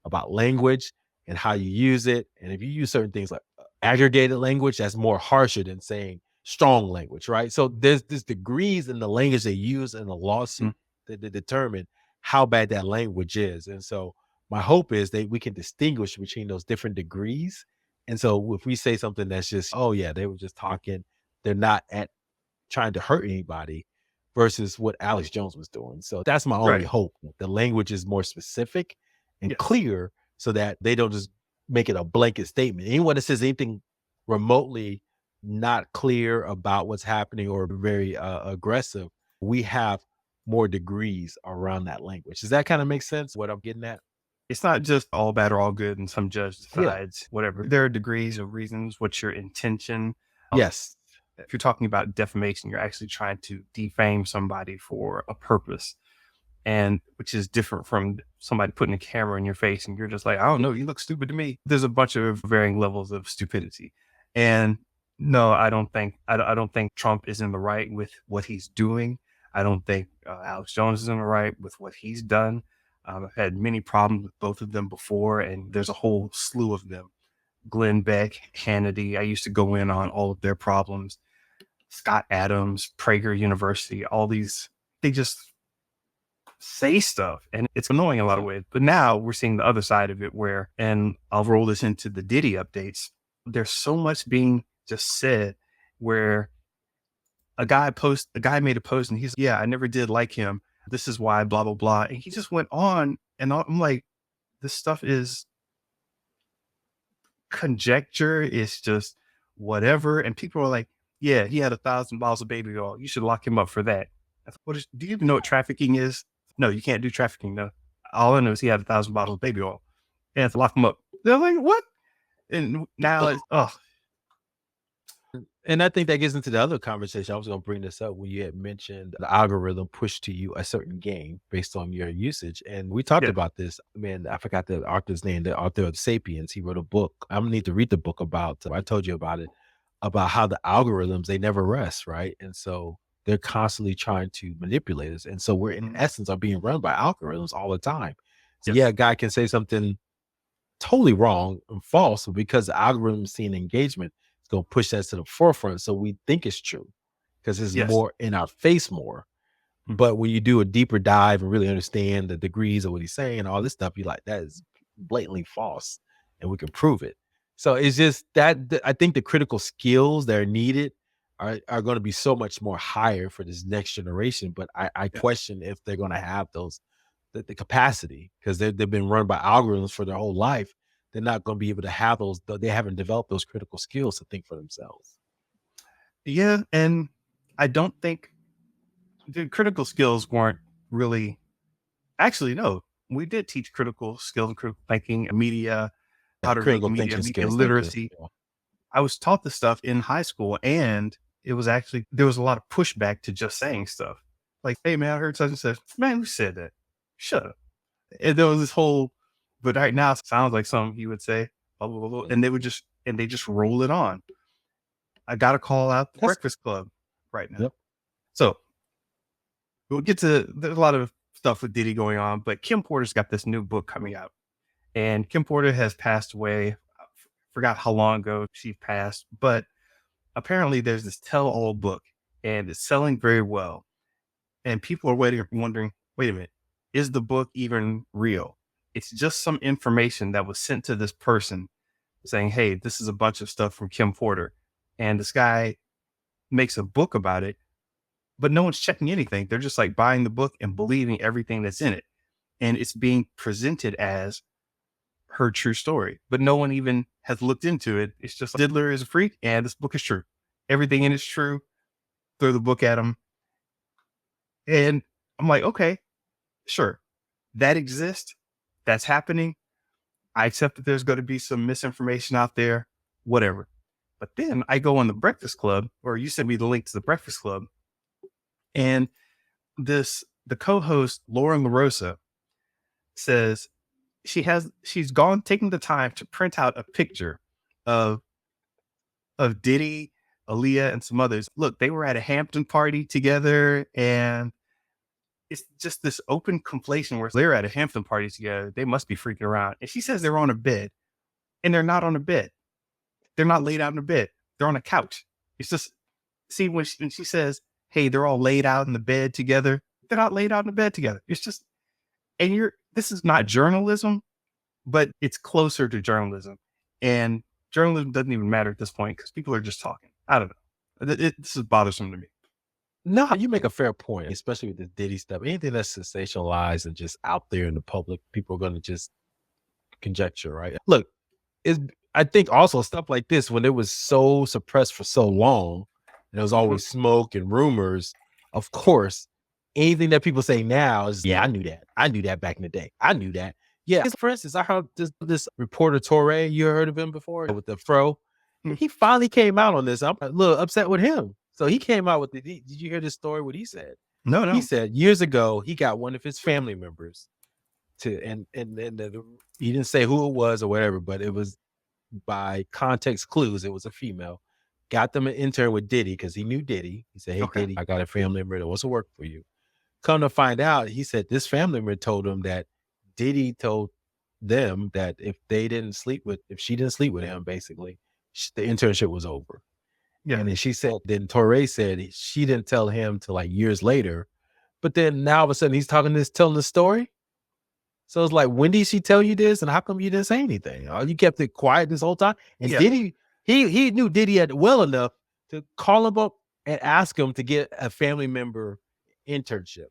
about language and how you use it. And if you use certain things like aggregated language, that's more harsher than saying strong language, right? So there's degrees in the language they use in the lawsuit that determine how bad that language is. And so my hope is that we can distinguish between those different degrees. And so if we say something that's just, oh yeah, they were just talking, they're not trying to hurt anybody, versus what Alex Jones was doing. So that's my only Right. hope. The language is more specific and Yes. clear, so that they don't just make it a blanket statement. Anyone that says anything remotely not clear about what's happening or very aggressive, we have more degrees around that language. Does that kind of make sense, what I'm getting at? It's not just all bad or all good and some judge Yeah. decides whatever. There are degrees of reasons. What's your intention? Yes. If you're talking about defamation, you're actually trying to defame somebody for a purpose, and which is different from somebody putting a camera in your face and you're just like, I don't know, you look stupid to me. There's a bunch of varying levels of stupidity. And no, I don't think Trump is in the right with what he's doing. I don't think Alex Jones is in the right with what he's done. I've had many problems with both of them before, and there's a whole slew of them. Glenn Beck, Hannity, I used to go in on all of their problems. Scott Adams, Prager University, all these, they just say stuff and it's annoying in a lot of ways. But now we're seeing the other side of it where, and I'll roll this into the Diddy updates, there's so much being just said where a guy made a post and he's, yeah, I never did like him. This is why, blah, blah, blah. And he just went on and I'm like, this stuff is conjecture. It's just whatever. And people are like, yeah, he had 1,000 bottles of baby oil. You should lock him up for that. Do you even know what trafficking is? No, you can't do trafficking. No. All I know is he had 1,000 bottles of baby oil. And to lock him up. They're like, what? And now it's, And I think that gets into the other conversation. I was going to bring this up when you had mentioned the algorithm push to you a certain game based on your usage. And we talked about this. Man, I forgot the author's name, the author of Sapiens. He wrote a book. I'm going to need to read the book about, I told you about it, about how the algorithms, they never rest, right? And so they're constantly trying to manipulate us. And so we're in essence are being run by algorithms all the time. So yeah, a guy can say something totally wrong and false, but because the algorithm is seeing engagement, it's going to push that to the forefront. So we think it's true because it's more in our face more. But when you do a deeper dive and really understand the degrees of what he's saying and all this stuff, you're like, that is blatantly false and we can prove it. So it's just that I think the critical skills that are needed are going to be so much more higher for this next generation. But I question if they're going to have those, the capacity, because they've been run by algorithms for their whole life. They're not going to be able to have those. They haven't developed those critical skills to think for themselves. Yeah. And I don't think the critical skills weren't really, actually, no, we did teach critical skills and critical thinking, media, how to read critical media, thinking media skills like this. literacy. I was taught this stuff in high school, and it was actually, there was a lot of pushback to just saying stuff. Like, hey man, I heard such and such. Man, who said that? Shut up. And there was this whole, but right now it sounds like something he would say, blah, blah, blah, blah, and they just roll it on. I got to call out the Breakfast Club right now. Yep. So we'll get to, there's a lot of stuff with Diddy going on, but Kim Porter's got this new book coming out, and Kim Porter has passed away. I forgot how long ago she passed, but apparently there's this tell-all book, and it's selling very well. And people are wondering, wait a minute, is the book even real? It's just some information that was sent to this person saying, hey, this is a bunch of stuff from Kim Porter. And this guy makes a book about it, but no one's checking anything. They're just like buying the book and believing everything that's in it. And it's being presented as her true story, but no one even has looked into it. It's just Diddler is a freak and this book is true. Everything in it's true. Throw the book at him. And I'm like, okay, sure. That exists. That's happening. I accept that there's going to be some misinformation out there, whatever. But then I go on the Breakfast Club, or you sent me the link to the Breakfast Club. And the co-host, Loren Lorosa, says she's taking the time to print out a picture of Diddy, Aaliyah, and some others. Look, they were at a Hampton party together, and it's just this open conflation where they're at a Hampton party together. They must be freaking around. And she says they're on a bed, and they're not on a bed. They're not laid out in a bed. They're on a couch. It's just, see, when she says, hey, they're all laid out in the bed together, they're not laid out in the bed together. It's just, and this is not journalism, but it's closer to journalism. And journalism doesn't even matter at this point because people are just talking. I don't know. This is bothersome to me. No, you make a fair point, especially with the Diddy stuff. Anything that's sensationalized and just out there in the public, people are going to just conjecture, right? Look, I think also stuff like this, when it was so suppressed for so long, and there was always smoke and rumors, of course, anything that people say now is, yeah, I knew that. I knew that back in the day. I knew that. Yeah. For instance, I heard this reporter, Torre, you heard of him before with the fro? He finally came out on this. I'm a little upset with him. So he came out with did you hear this story, what he said? No. He said years ago, he got one of his family members and he didn't say who it was or whatever, but it was by context clues, it was a female. Got them an intern with Diddy because he knew Diddy. He said, hey, okay, Diddy, I got a family member that wants to work for you. Come to find out, he said this family member told him that Diddy told them that if she didn't sleep with him, basically, the internship was over. Yeah. And then then Torre said she didn't tell him till like years later. But then now all of a sudden he's telling the story. So it's like, when did she tell you this? And how come you didn't say anything? You kept it quiet this whole time? And Diddy, he knew Diddy well enough to call him up and ask him to get a family member internship.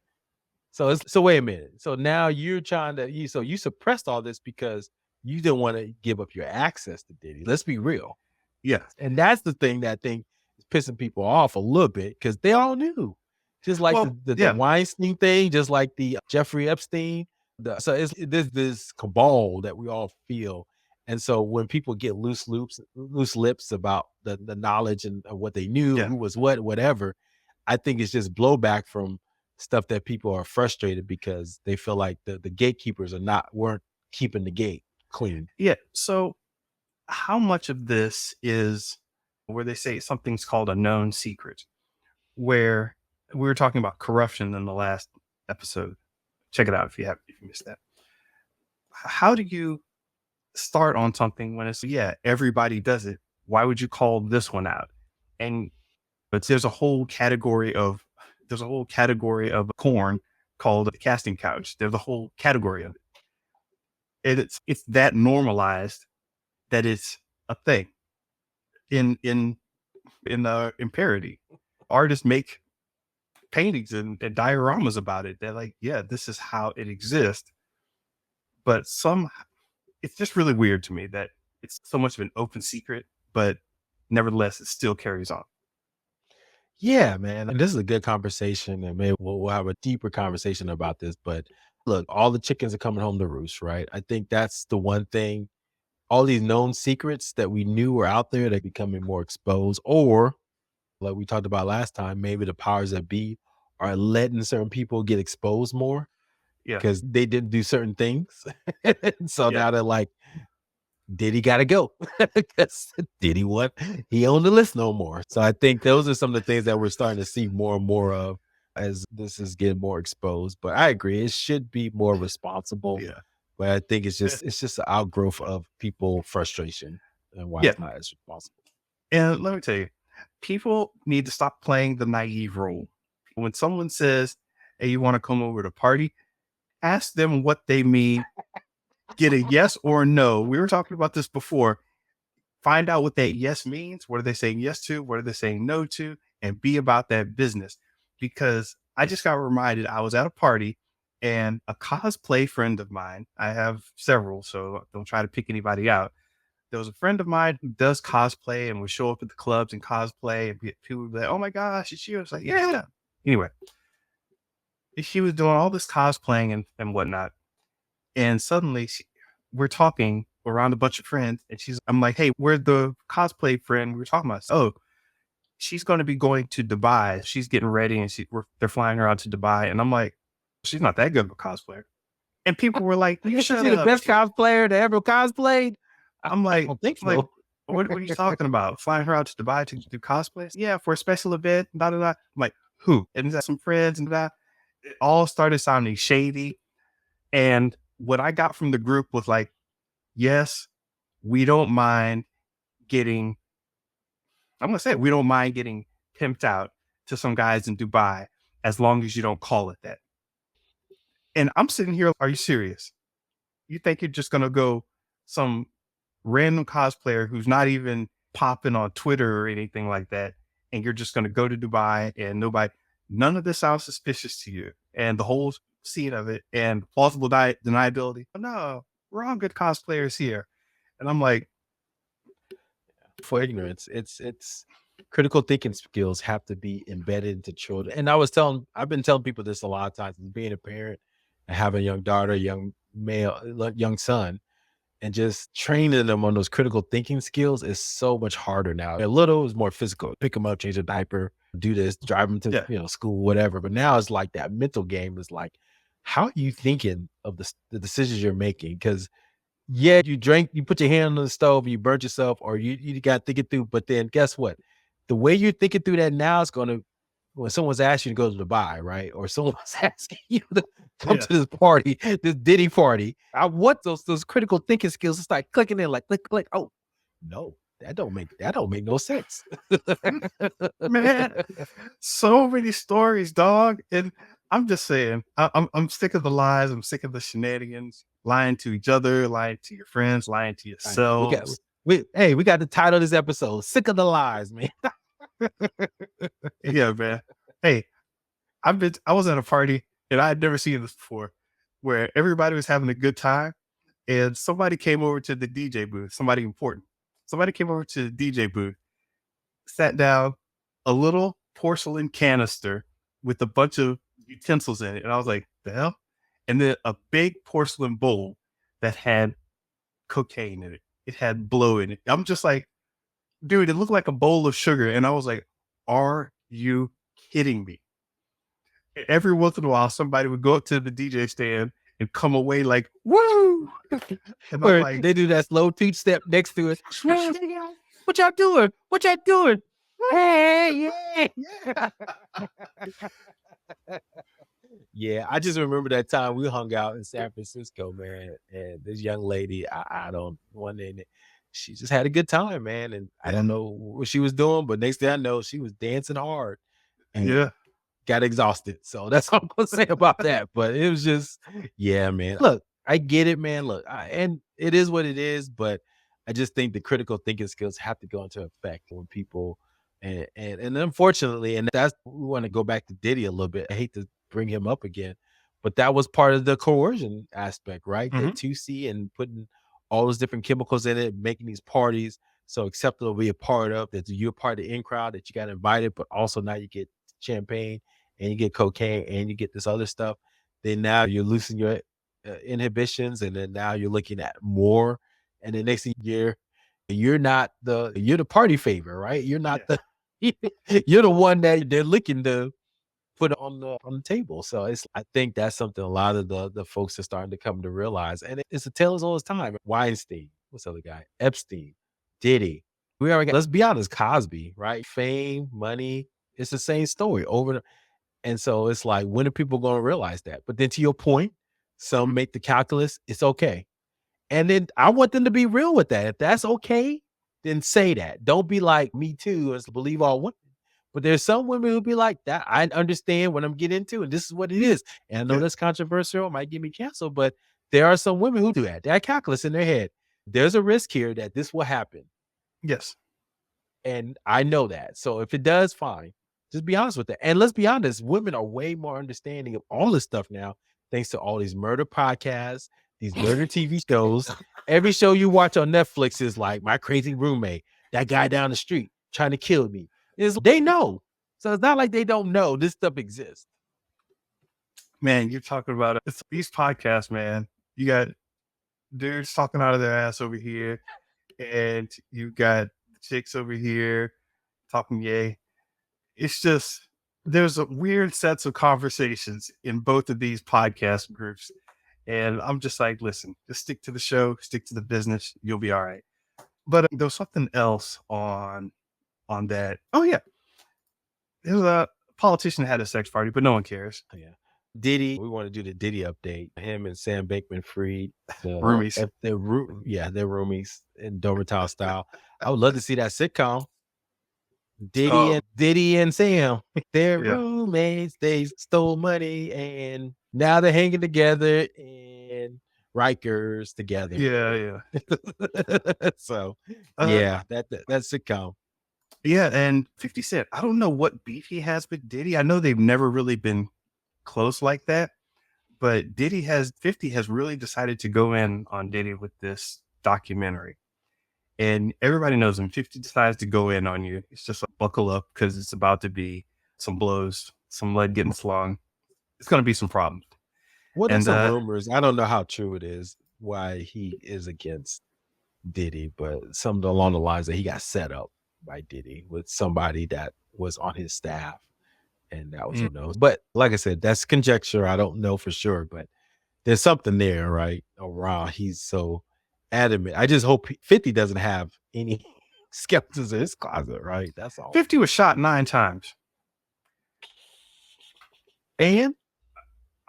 So wait a minute. So now you're trying to, you suppressed all this because you didn't want to give up your access to Diddy. Let's be real. Yeah. And that's the thing that is pissing people off a little bit because they all knew. Just like the Weinstein thing, just like the Jeffrey Epstein. So there's this cabal that we all feel. And so when people get loose lips about the knowledge and what they knew, who was whatever, I think it's just blowback from stuff that people are frustrated because they feel like the gatekeepers weren't keeping the gate clean. Yeah. So how much of this is where they say something's called a known secret, where we were talking about corruption in the last episode. Check it out if you missed that. How do you start on something when it's, everybody does it? Why would you call this one out? And there's a whole category of corn called the casting couch. There's a whole category of it. It's that normalized that it's a thing. In parody, artists make paintings and dioramas about it. They're like, this is how it exists. But it's just really weird to me that it's so much of an open secret, but nevertheless, it still carries on. Yeah, man. And this is a good conversation, and maybe we'll have a deeper conversation about this. But look, all the chickens are coming home to roost, right? I think that's the one thing all these known secrets that we knew were out there, they're becoming more exposed, or like we talked about last time, maybe the powers that be are letting certain people get exposed more Yeah. because they didn't do certain things. So Yeah. now they're like, Diddy gotta go because Diddy he on the list no more. So I think those are some of the things that we're starting to see more and more of as this is getting more exposed. But I agree, it should be more responsible. Yeah. But I think it's just an outgrowth of people frustration and why Yeah. it's not as responsible. And let me tell you, people need to stop playing the naive role. When someone says, hey, you want to come over to party, ask them what they mean. Get a yes or no. We were talking about this before. Find out what that yes means. What are they saying yes to? What are they saying no to? And be about that business. Because I just got reminded, I was at a party and a cosplay friend of mine, I have several, so don't try to pick anybody out. There was a friend of mine who does cosplay and would show up at the clubs and cosplay, and people would be like, oh my gosh, it's you. I was like, yeah. Anyway, she was doing all this cosplaying and whatnot. And suddenly we're talking around a bunch of friends, and I'm like, hey, we're the cosplay friend we were talking about. Oh, she's going to be going to Dubai. She's getting ready, and they're flying her out to Dubai. And I'm like, she's not that good of a cosplayer. And people were like, you should be the best cosplayer that ever cosplayed. I'm like, I don't think so. Like, what are you talking about? Flying her out to Dubai to do cosplays? Yeah, for a special event. Da, da, da. I'm like, who? And that some friends and that. It all started sounding shady. And what I got from the group was like, yes, we don't mind getting, I'm going to say it, we don't mind getting pimped out to some guys in Dubai as long as you don't call it that. And I'm sitting here, are you serious? You think you're just going to go some random cosplayer who's not even popping on Twitter or anything like that, and you're just going to go to Dubai and none of this sounds suspicious to you, and the whole scene of it and plausible deniability? No, we're all good cosplayers here. And I'm like, for ignorance, it's critical thinking skills have to be embedded into children. And I've been telling people this a lot of times, being a parent and having a young daughter, young son, and just training them on those critical thinking skills is so much harder now. A little is more physical. Pick them up, change a diaper, do this, drive them to school, whatever. But now it's like that mental game is like, how are you thinking of the decisions you're making? Because you put your hand on the stove, you burnt yourself, or you got to think it through. But then guess what? The way you're thinking through that now is going to, when someone's asking you to go to Dubai, right? Or someone's asking you to come to this party, this Diddy party. I want those critical thinking skills to start clicking in, like click. Oh, no, that don't make no sense. man, so many stories, dog. And I'm just saying, I'm sick of the lies. I'm sick of the shenanigans, lying to each other, lying to your friends, lying to yourselves. We got the title of this episode, Sick of the Lies, man. Yeah, man. Hey, I was at a party and I had never seen this before, where everybody was having a good time, and somebody came over to the DJ booth. Somebody important. Somebody came over to the DJ booth, sat down, a little porcelain canister with a bunch of utensils in it, and I was like, the hell? And then a big porcelain bowl that had cocaine in it. It had blow in it. I'm just like, dude, it looked like a bowl of sugar. And I was like, are you kidding me? Every once in a while, somebody would go up to the DJ stand and come away like, woo! And I'm like, they do that slow two step next to it. What y'all doing? What y'all doing? Hey, yeah. Yeah, I just remember that time we hung out in San Francisco, man, and this young lady, she just had a good time, man, and I don't know what she was doing, but next thing I know, she was dancing hard and got exhausted. So that's all I'm gonna say about that. But it was just, yeah, man. Look, I get it, man. Look, and it is what it is, but I just think the critical thinking skills have to go into effect when people, and unfortunately, and that's, we want to go back to Diddy a little bit. I hate to bring him up again, but that was part of the coercion aspect, right? The 2C and putting all those different chemicals in it, making these parties so acceptable to be a part of, that you're part of the in crowd, that you got invited, but also now you get champagne and you get cocaine and you get this other stuff. Then now you're loosening your inhibitions, and then now you're looking at more And the next thing you're the party favor, right? You're not the you're the one that they're looking to put on the table. So I think that's something a lot of the folks are starting to come to realize. And it's a tale as old as time. Weinstein, what's the other guy? Epstein, Diddy. We already got, let's be honest, Cosby, right? Fame, money, it's the same story over. And so it's like, when are people going to realize that? But then to your point, some make the calculus, it's okay. And then I want them to be real with that. If that's okay, then say that. Don't be like me too, and believe all women. But there's some women who be like that. I understand what I'm getting into, and this is what it is. And I know that's controversial, might get me canceled, but there are some women who do that. They have calculus in their head. There's a risk here that this will happen. Yes. And I know that. So if it does, fine. Just be honest with that. And let's be honest, women are way more understanding of all this stuff now, thanks to all these murder podcasts, these murder TV shows. Every show you watch on Netflix is like My Crazy Roommate, that guy down the street trying to kill me. They know. So it's not like they don't know this stuff exists. Man, you're talking about it. It's these podcasts, man. You got dudes talking out of their ass over here, and you got chicks over here talking yay. It's just, there's a weird sets of conversations in both of these podcast groups. And I'm just like, listen, just stick to the show, stick to the business. You'll be all right. But there was something else on that. Oh yeah. There was a politician that had a sex party, but no one cares. Oh, yeah. Diddy, we want to do the Diddy update. Him and Sam Bankman-Fried. Roomies. They're roomies in Dormitile style. I would love to see that sitcom. Diddy and Sam, they're roommates. They stole money and now they're hanging together in Rikers together. Yeah. So that sitcom. Yeah, and 50 Cent, I don't know what beef he has with Diddy. I know they've never really been close like that, but 50 has really decided to go in on Diddy with this documentary. And everybody knows when 50 decides to go in on you, it's just like, buckle up, because it's about to be some blows, some lead getting slung. It's going to be some problems. Well, there's some rumors. I don't know how true it is, why he is against Diddy, but something along the lines that he got set up by Diddy with somebody that was on his staff. And that was a no. But like I said, that's conjecture. I don't know for sure, but there's something there, right? Around. He's so adamant. I just hope 50 doesn't have any skeletons in his closet, right? That's all. 50 was shot 9 times. And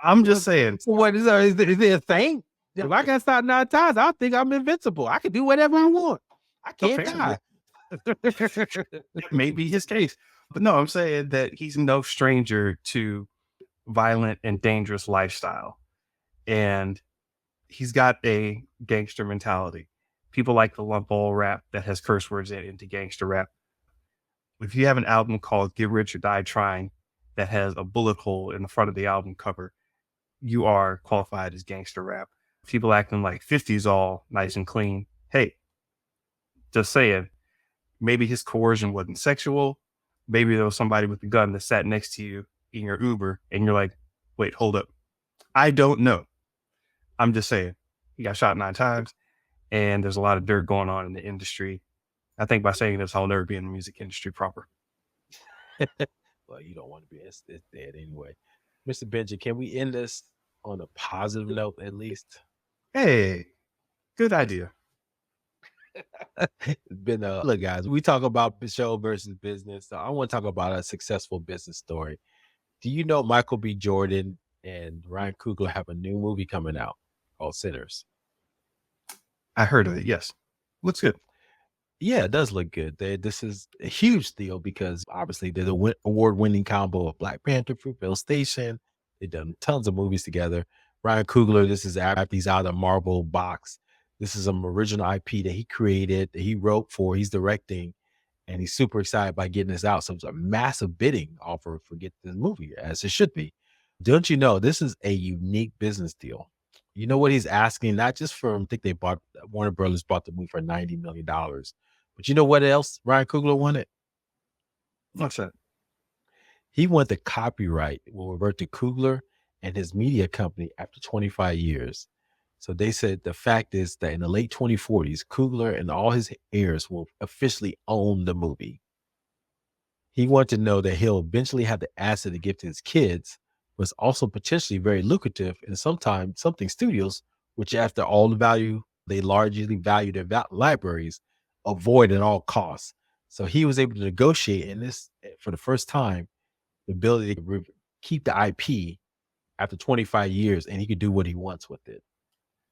I'm just saying. What is there a thing? If I got shot 9 times, I think I'm invincible. I can do whatever I want. I can't die. It may be his case. But no, I'm saying that he's no stranger to violent and dangerous lifestyle. And he's got a gangster mentality. People like to lump all rap that has curse words into gangster rap. If you have an album called Get Rich or Die Trying that has a bullet hole in the front of the album cover, you are qualified as gangster rap. People acting like 50's all nice and clean. Hey, just saying, maybe his coercion wasn't sexual. Maybe there was somebody with a gun that sat next to you in your Uber and you're like, wait, hold up. I don't know. I'm just saying, he got shot 9 times and there's a lot of dirt going on in the industry. I think by saying this, I'll never be in the music industry proper. Well, you don't want to be. It's dead anyway. Mr. Benja, can we end this on a positive note at least? Hey, good idea. It's been look, guys, we talk about show versus business. So I want to talk about a successful business story. Do you know Michael B. Jordan and Ryan Coogler have a new movie coming out called Sinners? I heard of it. Yes. Looks good. Yeah, it does look good. This is a huge deal because obviously they're the award-winning combo of Black Panther, Fruitvale Station. They've done tons of movies together. Ryan Coogler, this is after he's out of Marvel box. This is some original IP that he created, that he wrote for, he's directing, and he's super excited by getting this out. So it's a massive bidding offer for get this movie, as it should be. Don't you know, this is a unique business deal. You know what he's asking? Not just for, I think Warner Brothers bought the movie for $90 million. But you know what else Ryan Coogler wanted? What's that? He wanted the copyright will revert to Coogler and his media company after 25 years. So they said the fact is that in the late 2040s, Coogler and all his heirs will officially own the movie. He wanted to know that he'll eventually have the asset to give to his kids, but it's also potentially very lucrative and sometimes something studios, which after all the value, they largely value their libraries, avoid at all costs. So he was able to negotiate in this for the first time, the ability to keep the IP after 25 years, and he could do what he wants with it.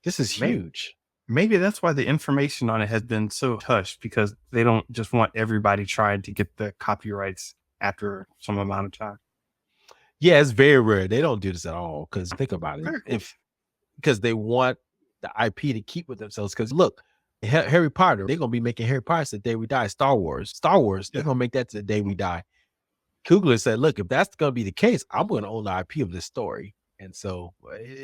This is huge. Maybe that's why the information on it has been so hushed, because they don't just want everybody trying to get the copyrights after some amount of time. Yeah, it's very rare. They don't do this at all, because think about it. Because they want the IP to keep with themselves. Because look, Harry Potter, they're going to be making Harry Potter the day we die. Star Wars, they're going to make that to the day we die. Coogler said, look, if that's going to be the case, I'm going to own the IP of this story. And so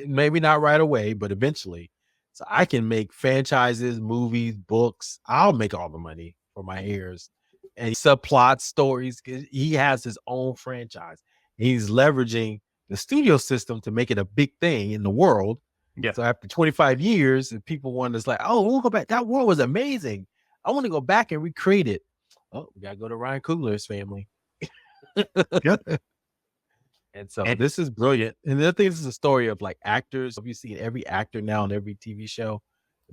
maybe not right away, but eventually. So I can make franchises, movies, books. I'll make all the money for my heirs. And subplot stories. He has his own franchise. He's leveraging the studio system to make it a big thing in the world. Yeah. So after 25 years, and people want to like, oh, we'll go back. That world was amazing. I want to go back and recreate it. Oh, we got to go to Ryan Coogler's family. Yep. And so this is brilliant. And the other thing, this is a story of like actors. Have you seen every actor now on every TV show?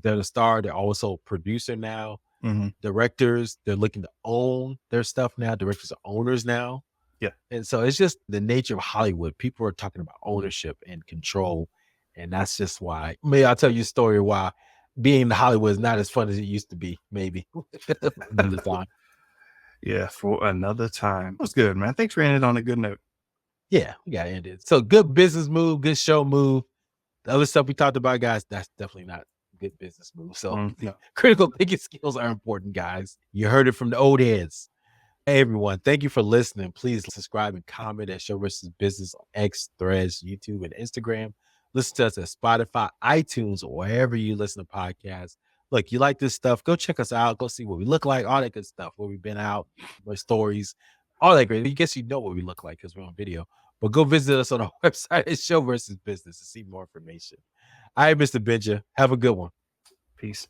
They're the star. They're also producer now. Mm-hmm. Directors, they're looking to own their stuff now. Directors are owners now. Yeah. And so it's just the nature of Hollywood. People are talking about ownership and control. And that's just why. Maybe I'll tell you a story why being in Hollywood is not as fun as it used to be, maybe. Another time. Yeah, for another time. That was good, man. Thanks for ending it on a good note. Yeah, we got to end it. So good business move, good show move. The other stuff we talked about, guys, that's definitely not a good business move. So critical thinking skills are important, guys. You heard it from the old heads. Hey, everyone. Thank you for listening. Please subscribe and comment at Show vs. Business on X, Threads, YouTube, and Instagram. Listen to us at Spotify, iTunes, or wherever you listen to podcasts. Look, you like this stuff, go check us out. Go see what we look like, all that good stuff, where we've been out, our stories, all that great. I guess you know what we look like because we're on video. But go visit us on our website at Show vs. Business to see more information. All right, Mr. Benja, have a good one. Peace.